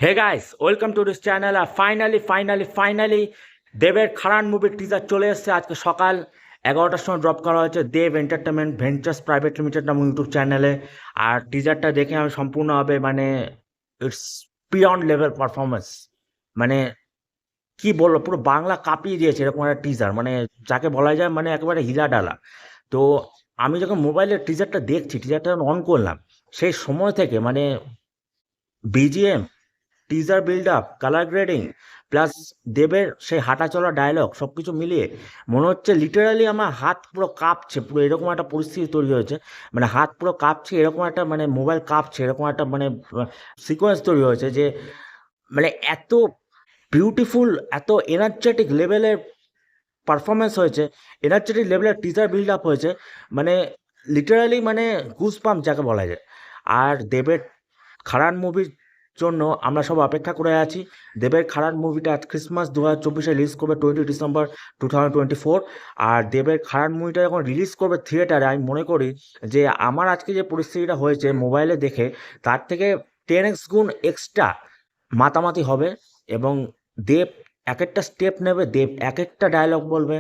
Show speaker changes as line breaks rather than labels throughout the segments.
Hey guys, welcome to this channel. আর finally দেবের খারান মুভির টিজার চলে এসেছে। আজকে সকাল 11টার সময় ড্রপ করা হয়েছে দেব এন্টারটেনমেন্ট ভেঞ্চার্স প্রাইভেট লিমিটেড নাম ইউটিউব চ্যানেলে। আর টিজারটা দেখে আমি সম্পূর্ণভাবে মানে ইটস বিয়ন্ড লেভেল পারফরমেন্স। মানে কি বলবো, পুরো বাংলা কাঁপিয়ে দিয়েছে এরকম একটা টিজার, মানে যাকে বলা যায় মানে একেবারে হিলা ডালা। তো আমি যখন মোবাইলের টিজারটা দেখছি, টিজারটা অন করলাম, সেই সময় থেকে মানে BGM, teaser build up, colour grading, plus দেবের সেই হাঁটা চলা ডায়লগ সব কিছু মিলিয়ে মনে হচ্ছে লিটারালি আমার হাত পুরো কাঁপছে, পুরো এরকম একটা পরিস্থিতি তৈরি হয়েছে। মানে হাত পুরো কাঁপছে এরকম একটা, মানে মোবাইল কাঁপছে এরকম একটা মানে সিকোয়েন্স তৈরি হয়েছে যে মানে এত বিউটিফুল, এত এনার্জেটিক লেভেলের পারফরমেন্স হয়েছে, এনার্জেটিক লেভেলের টিজার বিল্ড আপ হয়েছে। মানে লিটারালি মানে গুজবাম্প যাকে বলা যায়। আর দেবের খারান মুভির জন্য আমরা সব অপেক্ষা করে আছি। দেবের খারান মুভিটা আজ ক্রিসমাস 2024 রিলিজ করবে 20 ডিসেম্বর 2024। আর দেবের খারান মুভিটা যখন রিলিজ করবে থিয়েটারে, আমি মনে করি যে আমার আজকে যে পরিস্থিতিটা হয়েছে মোবাইলে দেখে, তার থেকে 10x গুণ এক্সট্রা মাতামাতি হবে। এবং দেব এক একটা স্টেপ নেবে, দেব এক একটা ডায়লগ বলবে।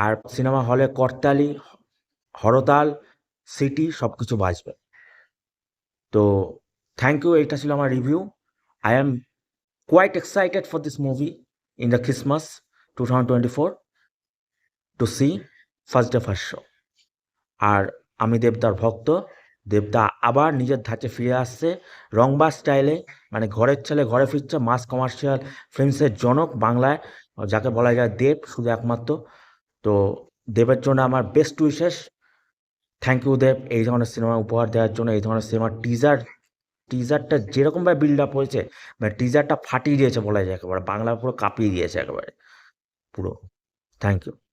আর সিনেমা হলে করতালি, হরতাল, সিটি সব কিছু বাজবে। তো থ্যাংক ইউ, এটা ছিল আমার review. I am quite excited for this movie in the Christmas 2024 to see first day first show. আর আমি দেবদার ভক্ত। দেবদা আবার নিজের ধাঁচে ফিরে আসছে রংবাজ স্টাইলে। মানে ঘরের ছেলে ঘরে ফিরছে, মাস কমার্শিয়াল ফিল্মসের জনক বাংলায় যাকে বলা যায় দেব শুধু একমাত্র। তো দেবের জন্য আমার বেস্ট উইশেস। থ্যাংক ইউ দেব এই ধরনের সিনেমা উপহার দেওয়ার জন্য। এই ধরনের সিনেমার টিজারটা যেরকমভাবে বিল্ড আপ হয়েছে, মানে টিজারটা ফাটিয়ে দিয়েছে বলা যায়, একেবারে বাংলা পুরো কাঁপিয়ে দিয়েছে একেবারে পুরো। Thank you.